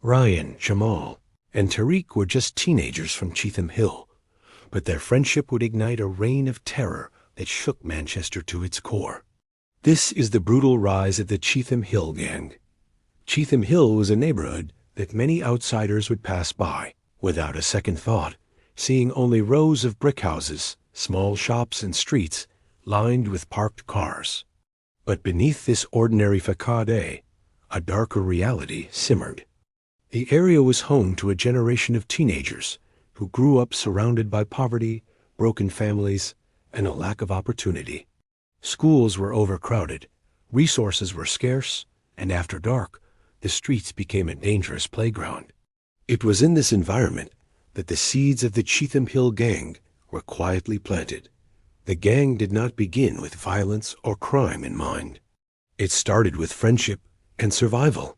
Ryan, Jamal, and Tariq were just teenagers from Cheetham Hill, but their friendship would ignite a reign of terror that shook Manchester to its core. This is the brutal rise of the Cheetham Hill Gang. Cheetham Hill was a neighborhood that many outsiders would pass by without a second thought, seeing only rows of brick houses, small shops and streets lined with parked cars. But beneath this ordinary facade, a darker reality simmered. The area was home to a generation of teenagers who grew up surrounded by poverty, broken families, and a lack of opportunity. Schools were overcrowded, resources were scarce, and after dark, the streets became a dangerous playground. It was in this environment that the seeds of the Cheetham Hill Gang were quietly planted. The gang did not begin with violence or crime in mind. It started with friendship and survival.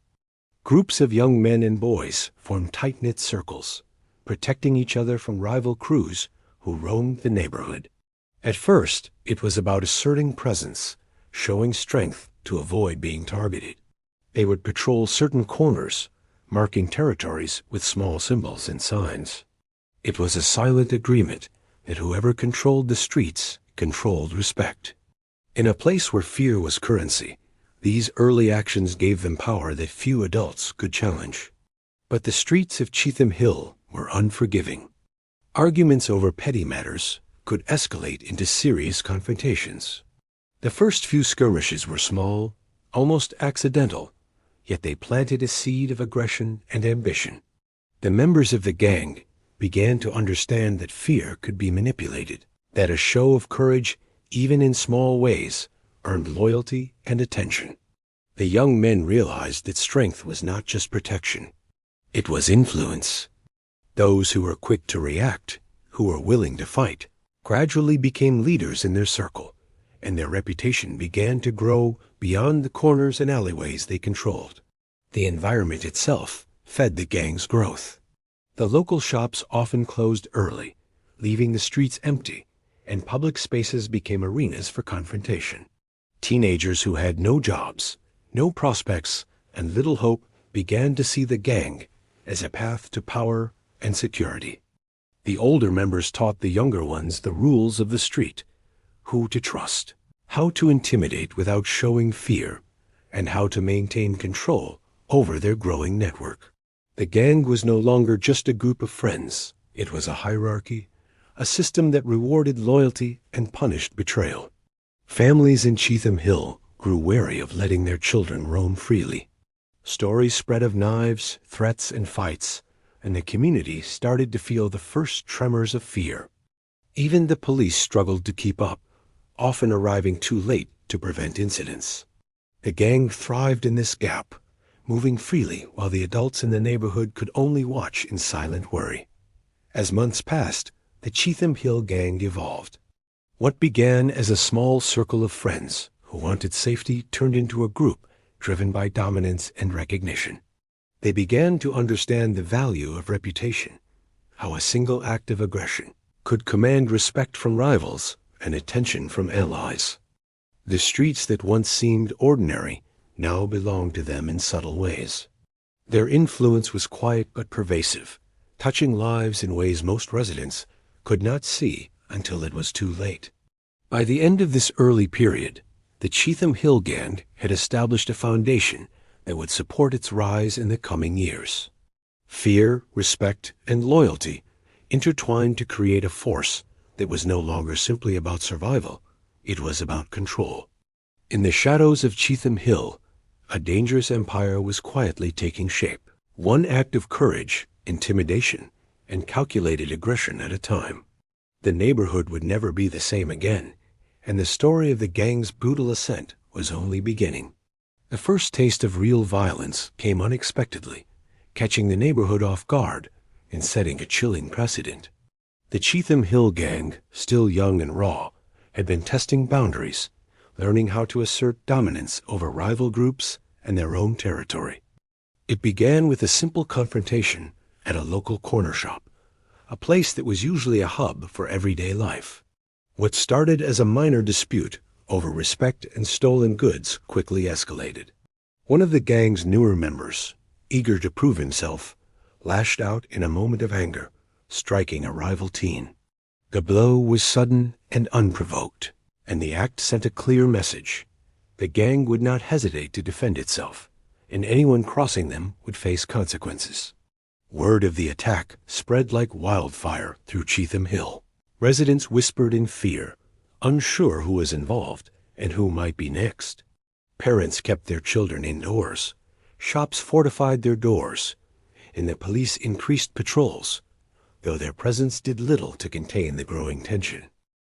Groups of young men and boys formed tight-knit circles, protecting each other from rival crews who roamed the neighborhood. At first, it was about asserting presence, showing strength to avoid being targeted. They would patrol certain corners, marking territories with small symbols and signs. It was a silent agreement that whoever controlled the streets controlled respect. In a place where fear was currency, these early actions gave them power that few adults could challenge. But the streets of Cheetham Hill were unforgiving. Arguments over petty matters could escalate into serious confrontations. The first few skirmishes were small, almost accidental, yet they planted a seed of aggression and ambition. The members of the gang began to understand that fear could be manipulated, that a show of courage, even in small ways, earned loyalty and attention. The young men realized that strength was not just protection. It was influence. Those who were quick to react, who were willing to fight, gradually became leaders in their circle, and their reputation began to grow beyond the corners and alleyways they controlled. The environment itself fed the gang's growth. The local shops often closed early, leaving the streets empty, and public spaces became arenas for confrontation. Teenagers who had no jobs, no prospects, and little hope began to see the gang as a path to power and security. The older members taught the younger ones the rules of the street, who to trust, how to intimidate without showing fear, and how to maintain control over their growing network. The gang was no longer just a group of friends. It was a hierarchy, a system that rewarded loyalty and punished betrayal. Families in Cheetham Hill grew wary of letting their children roam freely. Stories spread of knives, threats, and fights, and the community started to feel the first tremors of fear. Even the police struggled to keep up, often arriving too late to prevent incidents. The gang thrived in this gap, moving freely while the adults in the neighborhood could only watch in silent worry. As months passed, the Cheetham Hill Gang evolved. What began as a small circle of friends who wanted safety turned into a group driven by dominance and recognition. They began to understand the value of reputation, how a single act of aggression could command respect from rivals and attention from allies. The streets that once seemed ordinary now belonged to them in subtle ways. Their influence was quiet but pervasive, touching lives in ways most residents could not see until it was too late. By the end of this early period, the Cheetham Hill Gang had established a foundation that would support its rise in the coming years. Fear, respect, and loyalty intertwined to create a force that was no longer simply about survival, it was about control. In the shadows of Cheetham Hill, a dangerous empire was quietly taking shape, one act of courage, intimidation, and calculated aggression at a time. The neighborhood would never be the same again, and the story of the gang's brutal ascent was only beginning. The first taste of real violence came unexpectedly, catching the neighborhood off guard and setting a chilling precedent. The Cheetham Hill Gang, still young and raw, had been testing boundaries, learning how to assert dominance over rival groups and their own territory. It began with a simple confrontation at a local corner shop, a place that was usually a hub for everyday life. What started as a minor dispute over respect and stolen goods quickly escalated. One of the gang's newer members, eager to prove himself, lashed out in a moment of anger, striking a rival teen. The blow was sudden and unprovoked, and the act sent a clear message. The gang would not hesitate to defend itself, and anyone crossing them would face consequences. Word of the attack spread like wildfire through Cheetham Hill. Residents whispered in fear, unsure who was involved and who might be next. Parents kept their children indoors. Shops fortified their doors, and the police increased patrols, though their presence did little to contain the growing tension.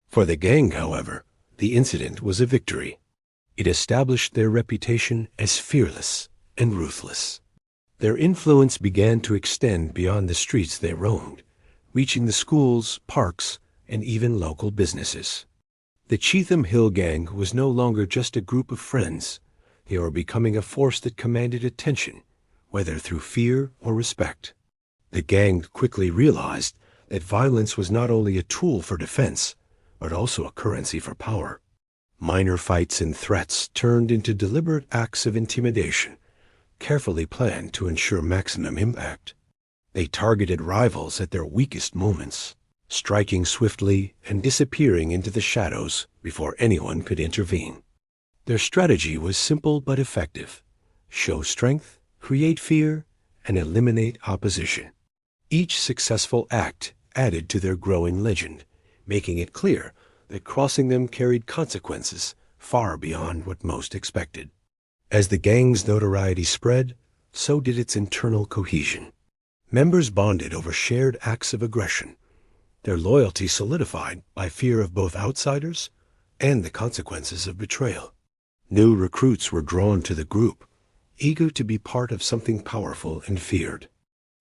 For the gang, however, the incident was a victory. It established their reputation as fearless and ruthless. Their influence began to extend beyond the streets they roamed, reaching the schools, parks, and even local businesses. The Cheetham Hill Gang was no longer just a group of friends. They were becoming a force that commanded attention, whether through fear or respect. The gang quickly realized that violence was not only a tool for defense, but also a currency for power. Minor fights and threats turned into deliberate acts of intimidation, carefully planned to ensure maximum impact. They targeted rivals at their weakest moments, striking swiftly and disappearing into the shadows before anyone could intervene. Their strategy was simple but effective: show strength, create fear, and eliminate opposition. Each successful act added to their growing legend, making it clear that crossing them carried consequences far beyond what most expected. As the gang's notoriety spread, so did its internal cohesion. Members bonded over shared acts of aggression, their loyalty solidified by fear of both outsiders and the consequences of betrayal. New recruits were drawn to the group, eager to be part of something powerful and feared.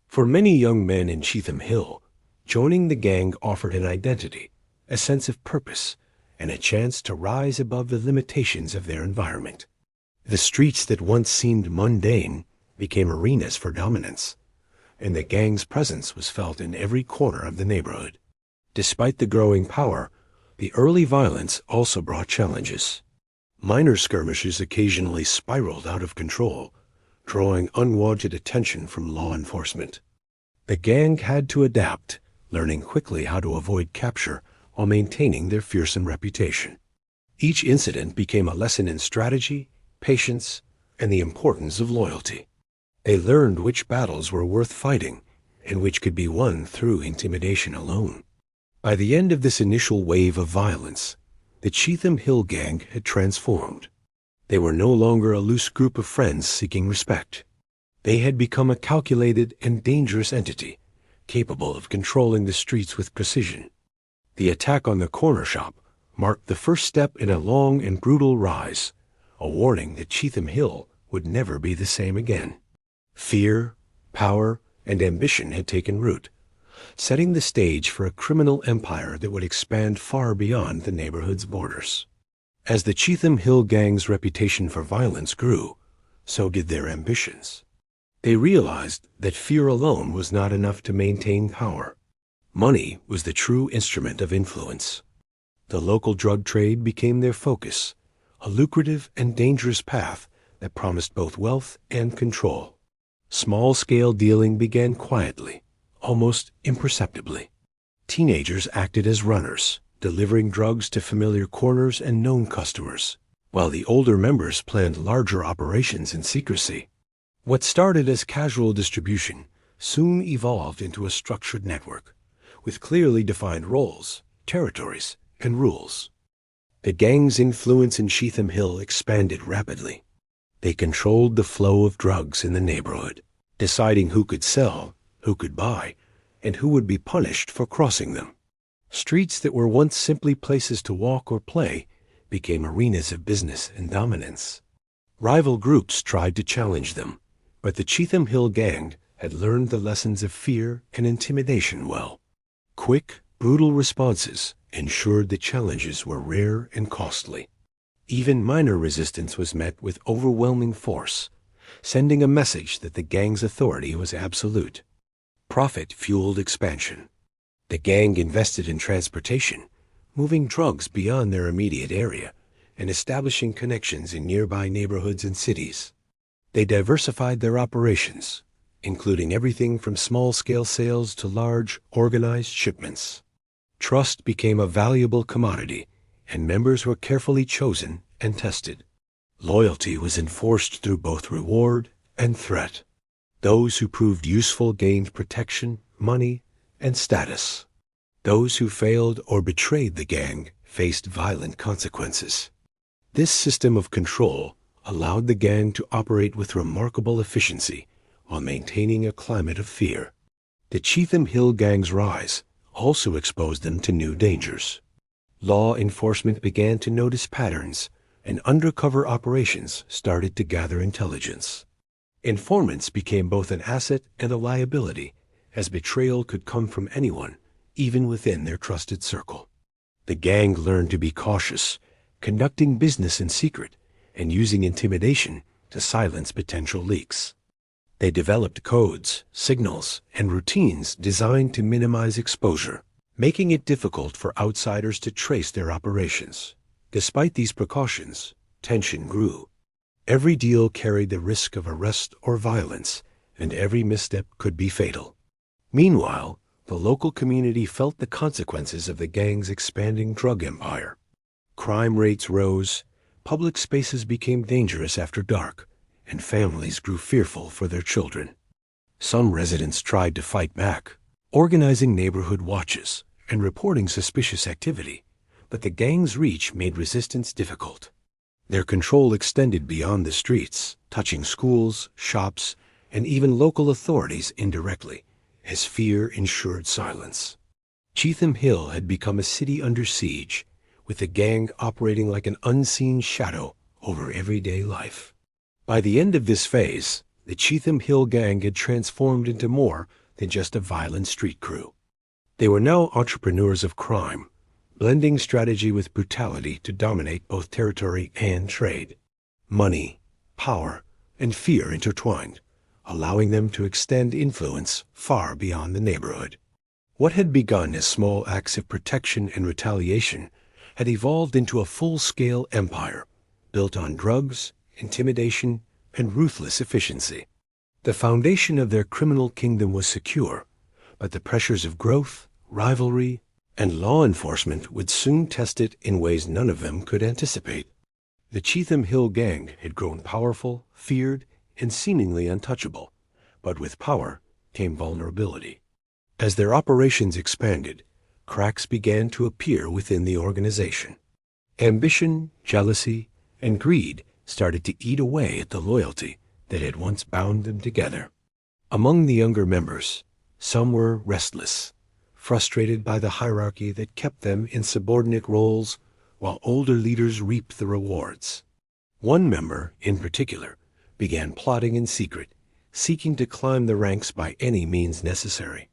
For many young men in Cheetham Hill, joining the gang offered an identity, a sense of purpose, and a chance to rise above the limitations of their environment. The streets that once seemed mundane became arenas for dominance, and the gang's presence was felt in every corner of the neighborhood. Despite the growing power, the early violence also brought challenges. Minor skirmishes occasionally spiraled out of control, drawing unwanted attention from law enforcement. The gang had to adapt, learning quickly how to avoid capture while maintaining their fearsome reputation. Each incident became a lesson in strategy, patience, and the importance of loyalty. They learned which battles were worth fighting and which could be won through intimidation alone. By the end of this initial wave of violence, the Cheetham Hill Gang had transformed. They were no longer a loose group of friends seeking respect. They had become a calculated and dangerous entity, capable of controlling the streets with precision. The attack on the corner shop marked the first step in a long and brutal rise, a warning that Cheetham Hill would never be the same again. Fear, power, and ambition had taken root, setting the stage for a criminal empire that would expand far beyond the neighborhood's borders. As the Cheetham Hill Gang's reputation for violence grew, so did their ambitions. They realized that fear alone was not enough to maintain power. Money was the true instrument of influence. The local drug trade became their focus, a lucrative and dangerous path that promised both wealth and control. Small-scale dealing began quietly, almost imperceptibly. Teenagers acted as runners, delivering drugs to familiar corners and known customers, while the older members planned larger operations in secrecy. What started as casual distribution soon evolved into a structured network, with clearly defined roles, territories, and rules. The gang's influence in Cheetham Hill expanded rapidly. They controlled the flow of drugs in the neighborhood, deciding who could sell, who could buy, and who would be punished for crossing them. Streets that were once simply places to walk or play became arenas of business and dominance. Rival groups tried to challenge them, but the Cheetham Hill Gang had learned the lessons of fear and intimidation well. Quick, brutal responses ensured that challenges were rare and costly. Even minor resistance was met with overwhelming force, sending a message that the gang's authority was absolute. Profit fueled expansion. The gang invested in transportation, moving drugs beyond their immediate area and establishing connections in nearby neighborhoods and cities. They diversified their operations, including everything from small-scale sales to large, organized shipments. Trust became a valuable commodity, and members were carefully chosen and tested. Loyalty was enforced through both reward and threat. Those who proved useful gained protection, money, and status. Those who failed or betrayed the gang faced violent consequences. This system of control allowed the gang to operate with remarkable efficiency while maintaining a climate of fear. The Cheetham Hill Gang's rise also exposed them to new dangers. Law enforcement began to notice patterns, and undercover operations started to gather intelligence. Informants became both an asset and a liability, as betrayal could come from anyone, even within their trusted circle. The gang learned to be cautious, conducting business in secret and using intimidation to silence potential leaks. They developed codes, signals, and routines designed to minimize exposure, making it difficult for outsiders to trace their operations. Despite these precautions, tension grew. Every deal carried the risk of arrest or violence, and every misstep could be fatal. Meanwhile, the local community felt the consequences of the gang's expanding drug empire. Crime rates rose, public spaces became dangerous after dark, and families grew fearful for their children. Some residents tried to fight back, organizing neighborhood watches and reporting suspicious activity, but the gang's reach made resistance difficult. Their control extended beyond the streets, touching schools, shops, and even local authorities indirectly, as fear ensured silence. Cheetham Hill had become a city under siege, with the gang operating like an unseen shadow over everyday life. By the end of this phase, the Cheetham Hill Gang had transformed into more than just a violent street crew. They were now entrepreneurs of crime, blending strategy with brutality to dominate both territory and trade. Money, power, and fear intertwined, allowing them to extend influence far beyond the neighborhood. What had begun as small acts of protection and retaliation had evolved into a full-scale empire, built on drugs, intimidation, and ruthless efficiency. The foundation of their criminal kingdom was secure, but the pressures of growth, rivalry, and law enforcement would soon test it in ways none of them could anticipate. The Cheetham Hill Gang had grown powerful, feared, and seemingly untouchable, but with power came vulnerability. As their operations expanded, cracks began to appear within the organization. Ambition, jealousy, and greed started to eat away at the loyalty that had once bound them together. Among the younger members, some were restless, frustrated by the hierarchy that kept them in subordinate roles while older leaders reaped the rewards. One member, in particular, began plotting in secret, seeking to climb the ranks by any means necessary.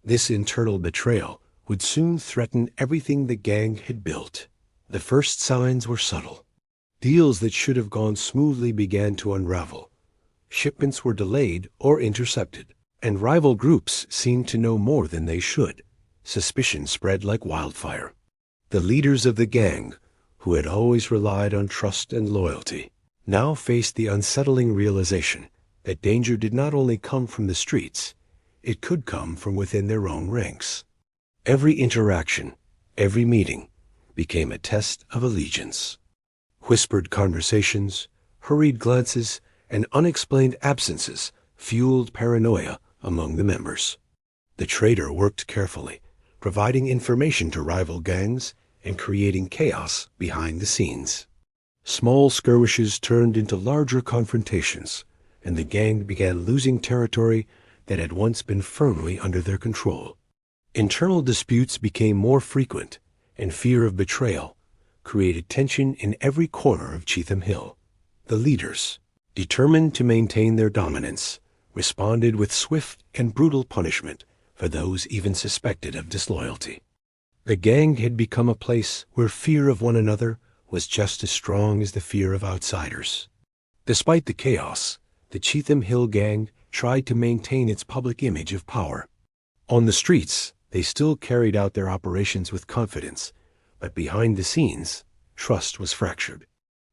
This internal betrayal would soon threaten everything the gang had built. The first signs were subtle. Deals that should have gone smoothly began to unravel. Shipments were delayed or intercepted, and rival groups seemed to know more than they should. Suspicion spread like wildfire. The leaders of the gang, who had always relied on trust and loyalty, now faced the unsettling realization that danger did not only come from the streets, it could come from within their own ranks. Every interaction, every meeting, became a test of allegiance. Whispered conversations, hurried glances, and unexplained absences fueled paranoia among the members. The traitor worked carefully, providing information to rival gangs and creating chaos behind the scenes. Small skirmishes turned into larger confrontations, and the gang began losing territory that had once been firmly under their control. Internal disputes became more frequent, and fear of betrayal created tension in every corner of Cheetham Hill. The leaders, determined to maintain their dominance, responded with swift and brutal punishment for those even suspected of disloyalty. The gang had become a place where fear of one another was just as strong as the fear of outsiders. Despite the chaos, the Cheetham Hill Gang tried to maintain its public image of power. On the streets, they still carried out their operations with confidence, but behind the scenes, trust was fractured.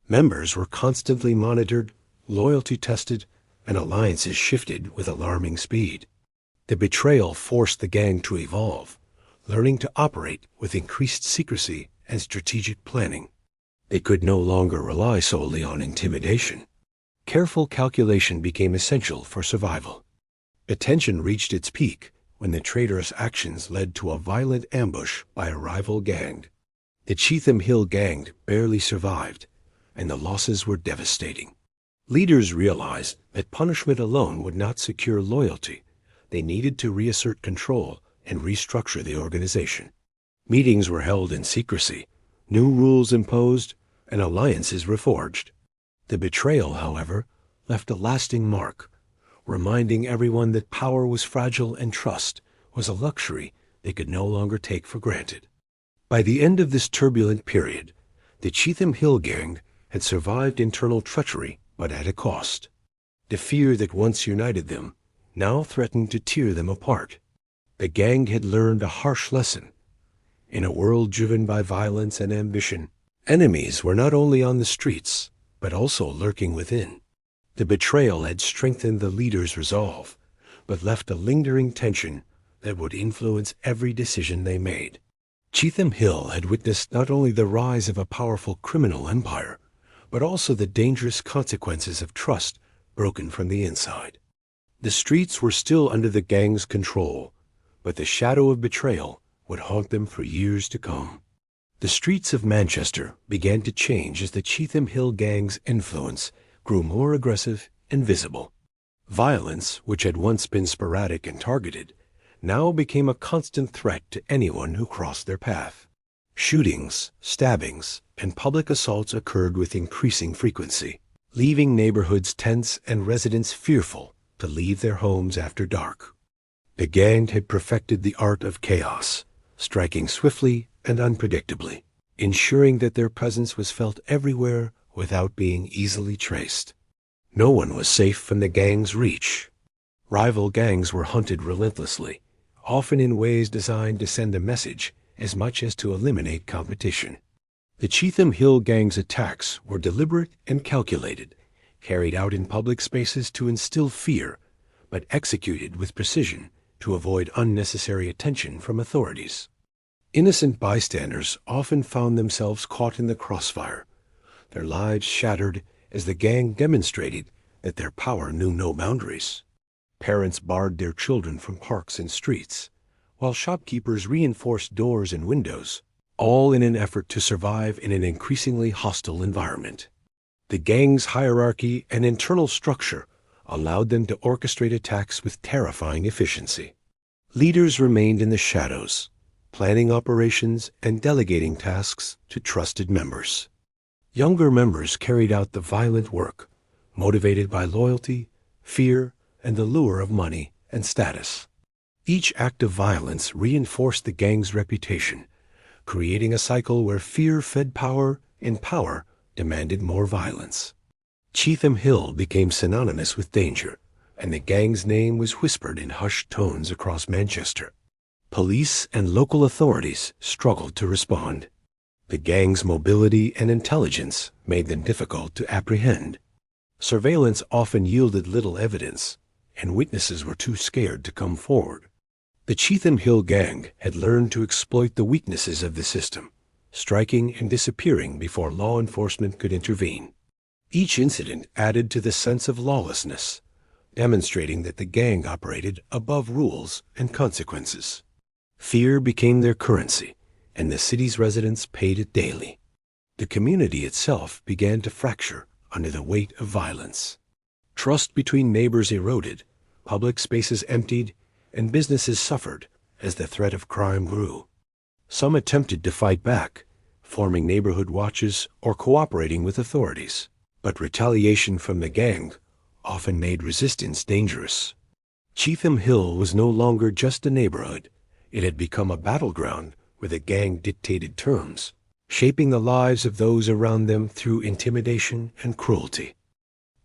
Members were constantly monitored, loyalty tested, and alliances shifted with alarming speed. The betrayal forced the gang to evolve, learning to operate with increased secrecy and strategic planning. They could no longer rely solely on intimidation. Careful calculation became essential for survival. The tension reached its peak when the traitorous actions led to a violent ambush by a rival gang. The Cheetham Hill Gang barely survived, and the losses were devastating. Leaders realized that punishment alone would not secure loyalty. They needed to reassert control and restructure the organization. Meetings were held in secrecy, new rules imposed, and alliances reforged. The betrayal, however, left a lasting mark, reminding everyone that power was fragile and trust was a luxury they could no longer take for granted. By the end of this turbulent period, the Cheetham Hill Gang had survived internal treachery, but at a cost. The fear that once united them now threatened to tear them apart. The gang had learned a harsh lesson. In a world driven by violence and ambition, enemies were not only on the streets, but also lurking within. The betrayal had strengthened the leaders' resolve, but left a lingering tension that would influence every decision they made. Cheetham Hill had witnessed not only the rise of a powerful criminal empire, but also the dangerous consequences of trust broken from the inside. The streets were still under the gang's control, but the shadow of betrayal would haunt them for years to come. The streets of Manchester began to change as the Cheetham Hill Gang's influence grew more aggressive and visible. Violence, which had once been sporadic and targeted, now became a constant threat to anyone who crossed their path. Shootings, stabbings, and public assaults occurred with increasing frequency, leaving neighborhoods tense and residents fearful to leave their homes after dark. The gang had perfected the art of chaos, striking swiftly and unpredictably, ensuring that their presence was felt everywhere without being easily traced. No one was safe from the gang's reach. Rival gangs were hunted relentlessly, often in ways designed to send a message as much as to eliminate competition. The Cheetham Hill Gang's attacks were deliberate and calculated, carried out in public spaces to instill fear, but executed with precision to avoid unnecessary attention from authorities. Innocent bystanders often found themselves caught in the crossfire, their lives shattered as the gang demonstrated that their power knew no boundaries. Parents barred their children from parks and streets, while shopkeepers reinforced doors and windows, all in an effort to survive in an increasingly hostile environment. The gang's hierarchy and internal structure allowed them to orchestrate attacks with terrifying efficiency. Leaders remained in the shadows, planning operations and delegating tasks to trusted members. Younger members carried out the violent work, motivated by loyalty, fear, and the lure of money and status. Each act of violence reinforced the gang's reputation, creating a cycle where fear fed power and power demanded more violence. Cheetham Hill became synonymous with danger, and the gang's name was whispered in hushed tones across Manchester. Police and local authorities struggled to respond. The gang's mobility and intelligence made them difficult to apprehend. Surveillance often yielded little evidence, and witnesses were too scared to come forward. The Cheetham Hill Gang had learned to exploit the weaknesses of the system, striking and disappearing before law enforcement could intervene. Each incident added to the sense of lawlessness, demonstrating that the gang operated above rules and consequences. Fear became their currency, and the city's residents paid it daily. The community itself began to fracture under the weight of violence. Trust between neighbors eroded, public spaces emptied, and businesses suffered as the threat of crime grew. Some attempted to fight back, forming neighborhood watches or cooperating with authorities, but retaliation from the gang often made resistance dangerous. Cheetham Hill was no longer just a neighborhood. It had become a battleground where the gang dictated terms, shaping the lives of those around them through intimidation and cruelty.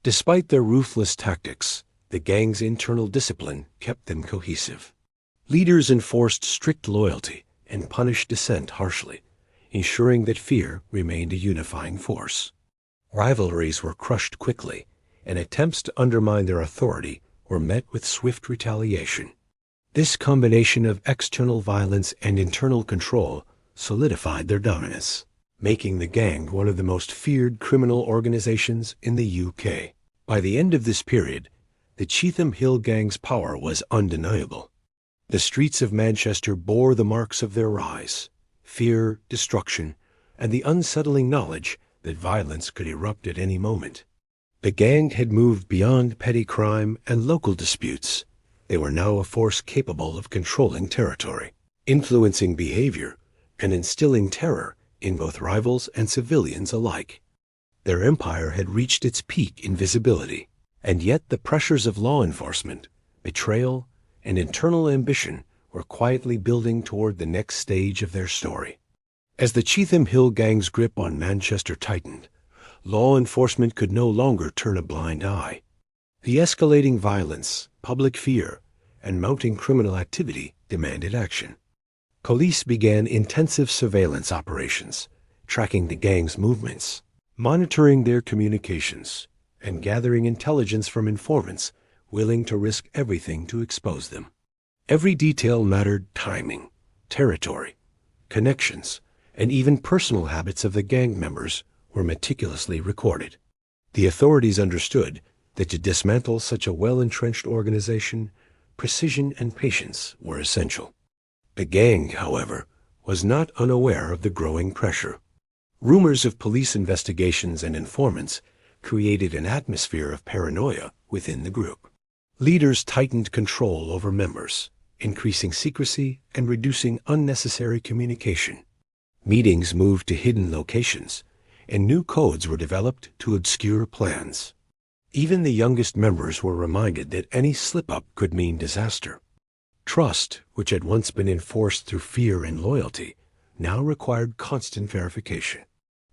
Despite their ruthless tactics, the gang's internal discipline kept them cohesive. Leaders enforced strict loyalty and punished dissent harshly, ensuring that fear remained a unifying force. Rivalries were crushed quickly, and attempts to undermine their authority were met with swift retaliation. This combination of external violence and internal control solidified their dominance, making the gang one of the most feared criminal organizations in the UK. By the end of this period, the Cheetham Hill Gang's power was undeniable. The streets of Manchester bore the marks of their rise: fear, destruction, and the unsettling knowledge that violence could erupt at any moment. The gang had moved beyond petty crime and local disputes. They were now a force capable of controlling territory, influencing behavior, and instilling terror in both rivals and civilians alike. Their empire had reached its peak in visibility, and yet the pressures of law enforcement, betrayal, and internal ambition were quietly building toward the next stage of their story. As the Cheetham Hill Gang's grip on Manchester tightened, law enforcement could no longer turn a blind eye. The escalating violence, public fear, and mounting criminal activity demanded action. Police began intensive surveillance operations, tracking the gang's movements, monitoring their communications, and gathering intelligence from informants willing to risk everything to expose them. Every detail mattered: timing, territory, connections, and even personal habits of the gang members were meticulously recorded. The authorities understood that to dismantle such a well-entrenched organization, precision and patience were essential. The gang, however, was not unaware of the growing pressure. Rumors of police investigations and informants created an atmosphere of paranoia within the group. Leaders tightened control over members, increasing secrecy and reducing unnecessary communication. Meetings moved to hidden locations, and new codes were developed to obscure plans. Even the youngest members were reminded that any slip-up could mean disaster. Trust, which had once been enforced through fear and loyalty, now required constant verification.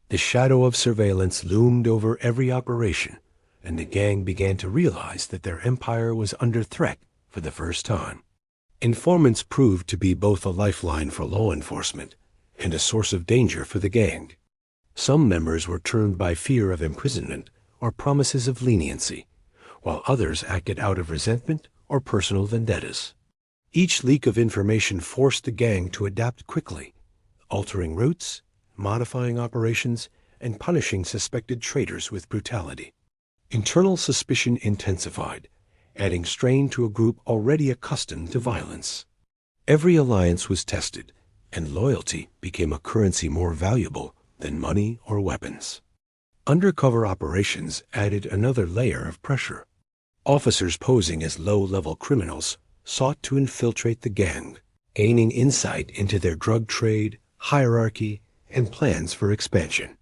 The shadow of surveillance loomed over every operation, and the gang began to realize that their empire was under threat for the first time. Informants proved to be both a lifeline for law enforcement and a source of danger for the gang. Some members were turned by fear of imprisonment or promises of leniency, while others acted out of resentment or personal vendettas. Each leak of information forced the gang to adapt quickly, altering routes, modifying operations, and punishing suspected traitors with brutality. Internal suspicion intensified, adding strain to a group already accustomed to violence. Every alliance was tested, and loyalty became a currency more valuable than money or weapons. Undercover operations added another layer of pressure. Officers posing as low-level criminals sought to infiltrate the gang, gaining insight into their drug trade, hierarchy, and plans for expansion.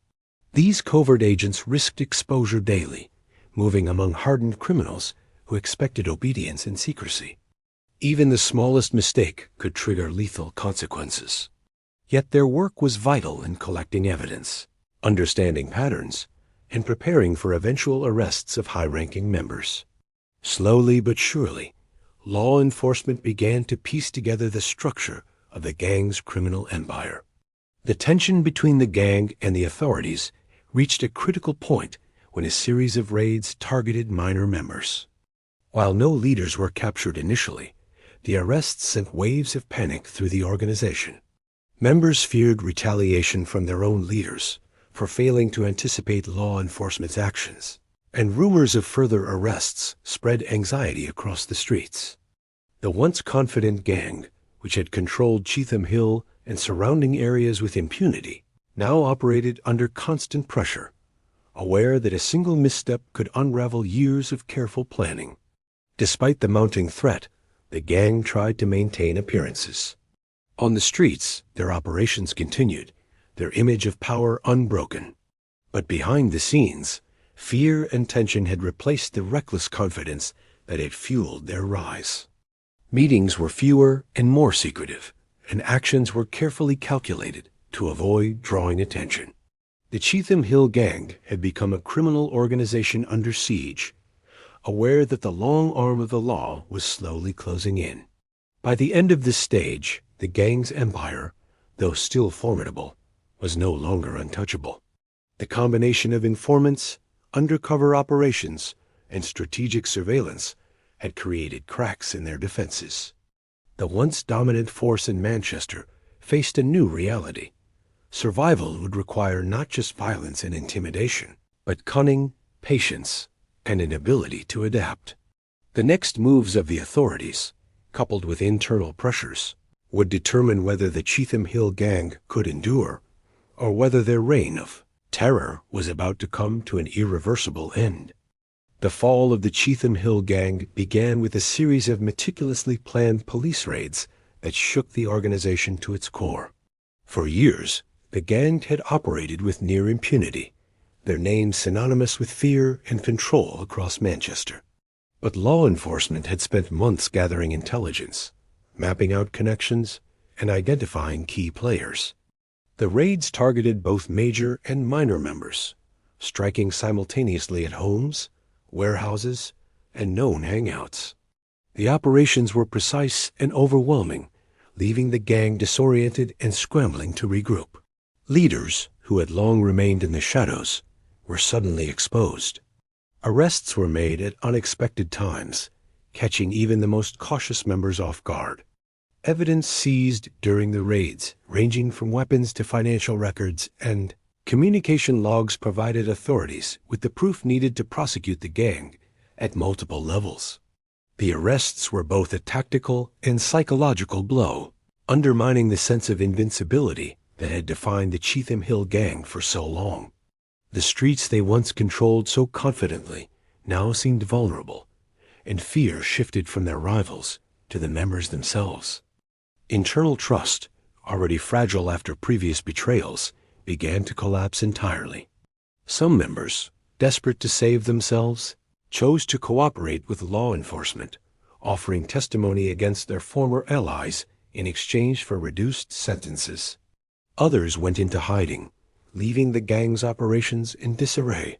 These covert agents risked exposure daily, moving among hardened criminals who expected obedience and secrecy. Even the smallest mistake could trigger lethal consequences. Yet their work was vital in collecting evidence, understanding patterns, and preparing for eventual arrests of high-ranking members. Slowly but surely, law enforcement began to piece together the structure of the gang's criminal empire. The tension between the gang and the authorities reached a critical point when a series of raids targeted minor members. While no leaders were captured initially, the arrests sent waves of panic through the organization. Members feared retaliation from their own leaders for failing to anticipate law enforcement's actions, and rumors of further arrests spread anxiety across the streets. The once confident gang, which had controlled Cheetham Hill and surrounding areas with impunity, now operated under constant pressure, aware that a single misstep could unravel years of careful planning. Despite the mounting threat, the gang tried to maintain appearances. On the streets, their operations continued, their image of power unbroken. But behind the scenes, fear and tension had replaced the reckless confidence that had fueled their rise. Meetings were fewer and more secretive, and actions were carefully calculated to avoid drawing attention. The Cheetham Hill Gang had become a criminal organization under siege, aware that the long arm of the law was slowly closing in. By the end of this stage, the gang's empire, though still formidable, was no longer untouchable. The combination of informants, undercover operations, and strategic surveillance had created cracks in their defenses. The once dominant force in Manchester faced a new reality. Survival would require not just violence and intimidation, but cunning, patience, and an ability to adapt. The next moves of the authorities, coupled with internal pressures, would determine whether the Cheetham Hill Gang could endure, or whether their reign of terror was about to come to an irreversible end. The fall of the Cheetham Hill Gang began with a series of meticulously planned police raids that shook the organization to its core. For years, the gang had operated with near impunity, their names synonymous with fear and control across Manchester. But law enforcement had spent months gathering intelligence, mapping out connections, and identifying key players. The raids targeted both major and minor members, striking simultaneously at homes, warehouses, and known hangouts. The operations were precise and overwhelming, leaving the gang disoriented and scrambling to regroup. Leaders, who had long remained in the shadows, were suddenly exposed. Arrests were made at unexpected times, catching even the most cautious members off guard. Evidence seized during the raids, ranging from weapons to financial records, and communication logs provided authorities with the proof needed to prosecute the gang at multiple levels. The arrests were both a tactical and psychological blow, undermining the sense of invincibility that had defined the Cheetham Hill Gang for so long. The streets they once controlled so confidently now seemed vulnerable, and fear shifted from their rivals to the members themselves. Internal trust, already fragile after previous betrayals, began to collapse entirely. Some members, desperate to save themselves, chose to cooperate with law enforcement, offering testimony against their former allies in exchange for reduced sentences. Others went into hiding, leaving the gang's operations in disarray.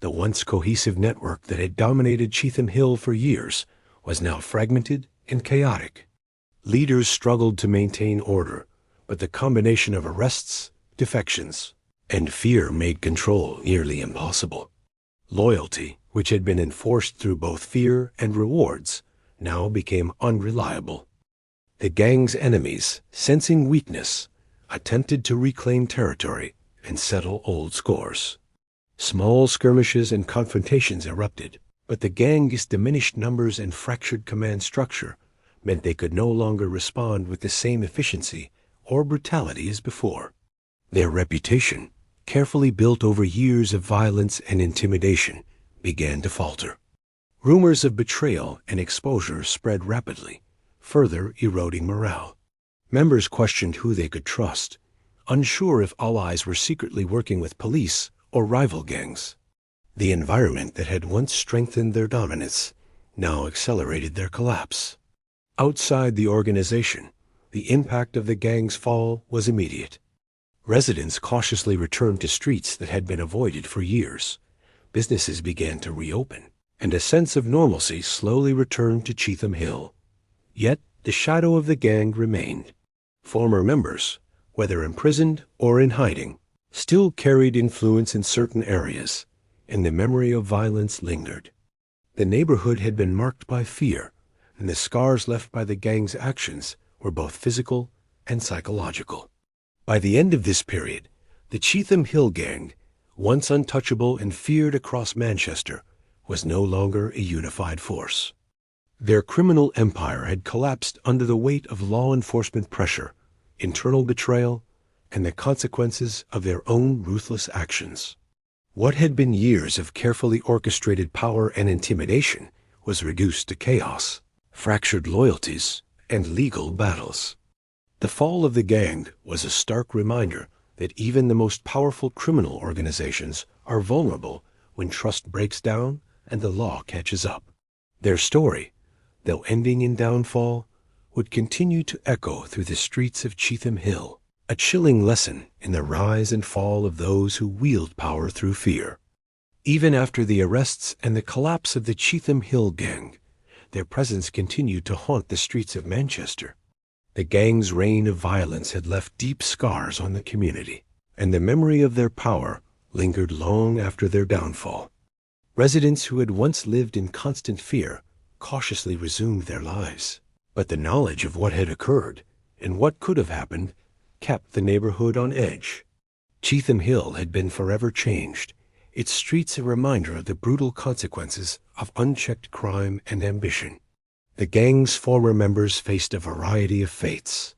The once cohesive network that had dominated Cheetham Hill for years was now fragmented and chaotic. Leaders struggled to maintain order, but the combination of arrests, defections, and fear made control nearly impossible. Loyalty, which had been enforced through both fear and rewards, now became unreliable. The gang's enemies, sensing weakness, attempted to reclaim territory and settle old scores. Small skirmishes and confrontations erupted, but the gang's diminished numbers and fractured command structure meant they could no longer respond with the same efficiency or brutality as before. Their reputation, carefully built over years of violence and intimidation, began to falter. Rumors of betrayal and exposure spread rapidly, further eroding morale. Members questioned who they could trust, unsure if allies were secretly working with police or rival gangs. The environment that had once strengthened their dominance now accelerated their collapse. Outside the organization, the impact of the gang's fall was immediate. Residents cautiously returned to streets that had been avoided for years. Businesses began to reopen, and a sense of normalcy slowly returned to Cheetham Hill. Yet the shadow of the gang remained. Former members, whether imprisoned or in hiding, still carried influence in certain areas, and the memory of violence lingered. The neighborhood had been marked by fear, and the scars left by the gang's actions were both physical and psychological. By the end of this period, the Cheetham Hill Gang, once untouchable and feared across Manchester, was no longer a unified force. Their criminal empire had collapsed under the weight of law enforcement pressure, internal betrayal, and the consequences of their own ruthless actions. What had been years of carefully orchestrated power and intimidation was reduced to chaos, fractured loyalties, and legal battles. The fall of the gang was a stark reminder that even the most powerful criminal organizations are vulnerable when trust breaks down and the law catches up. Their story, though ending in downfall, would continue to echo through the streets of Cheetham Hill, a chilling lesson in the rise and fall of those who wield power through fear. Even after the arrests and the collapse of the Cheetham Hill Gang, their presence continued to haunt the streets of Manchester. The gang's reign of violence had left deep scars on the community, and the memory of their power lingered long after their downfall. Residents who had once lived in constant fear cautiously resumed their lives. But the knowledge of what had occurred and what could have happened kept the neighborhood on edge. Cheetham Hill had been forever changed, its streets a reminder of the brutal consequences of unchecked crime and ambition. The gang's former members faced a variety of fates.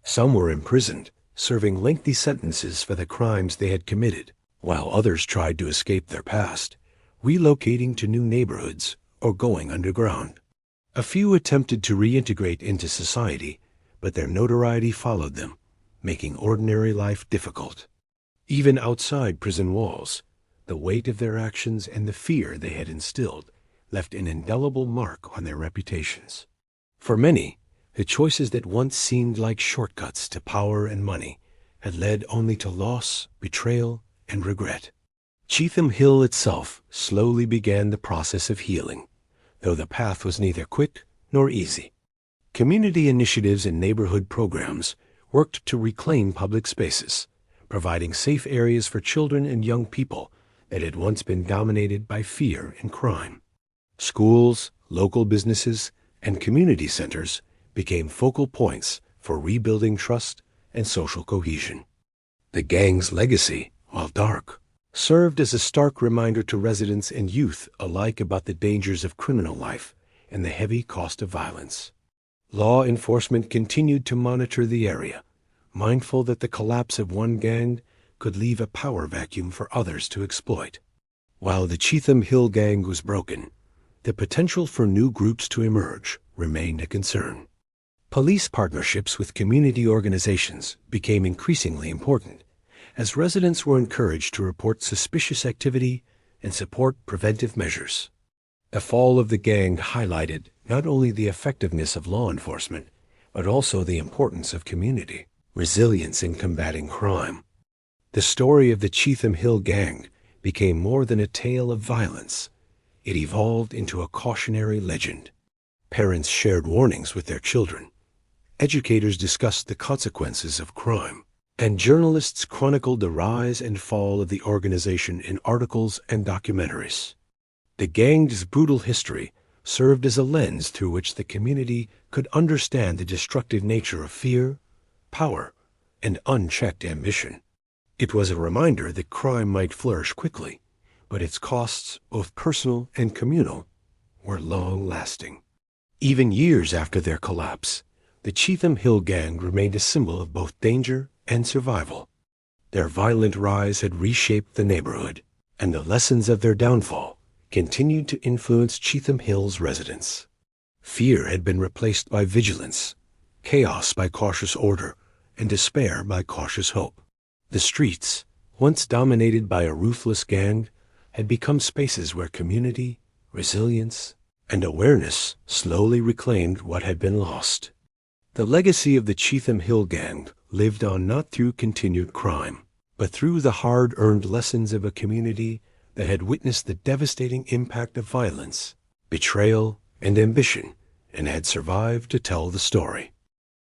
Some were imprisoned, serving lengthy sentences for the crimes they had committed, while others tried to escape their past, relocating to new neighborhoods or going underground. A few attempted to reintegrate into society, but their notoriety followed them, making ordinary life difficult. Even outside prison walls, the weight of their actions and the fear they had instilled left an indelible mark on their reputations. For many, the choices that once seemed like shortcuts to power and money had led only to loss, betrayal, and regret. Cheetham Hill itself slowly began the process of healing, though the path was neither quick nor easy. Community initiatives and neighborhood programs worked to reclaim public spaces, providing safe areas for children and young people that had once been dominated by fear and crime. Schools, local businesses, and community centers became focal points for rebuilding trust and social cohesion. The gang's legacy, while dark, served as a stark reminder to residents and youth alike about the dangers of criminal life and the heavy cost of violence. Law enforcement continued to monitor the area, mindful that the collapse of one gang could leave a power vacuum for others to exploit. While the Cheetham Hill Gang was broken, the potential for new groups to emerge remained a concern. Police partnerships with community organizations became increasingly important, as residents were encouraged to report suspicious activity and support preventive measures. The fall of the gang highlighted not only the effectiveness of law enforcement, but also the importance of community resilience in combating crime. The story of the Cheetham Hill Gang became more than a tale of violence. It evolved into a cautionary legend. Parents shared warnings with their children. Educators discussed the consequences of crime, and journalists chronicled the rise and fall of the organization in articles and documentaries. The gang's brutal history served as a lens through which the community could understand the destructive nature of fear, power, and unchecked ambition. It was a reminder that crime might flourish quickly, but its costs, both personal and communal, were long-lasting. Even years after their collapse, the Cheetham Hill Gang remained a symbol of both danger and survival. Their violent rise had reshaped the neighborhood, and the lessons of their downfall continued to influence Cheetham Hill's residents. Fear had been replaced by vigilance, chaos by cautious order, and despair by cautious hope. The streets, once dominated by a ruthless gang, had become spaces where community, resilience, and awareness slowly reclaimed what had been lost. The legacy of the Cheetham Hill Gang lived on not through continued crime, but through the hard-earned lessons of a community that had witnessed the devastating impact of violence, betrayal, and ambition, and had survived to tell the story.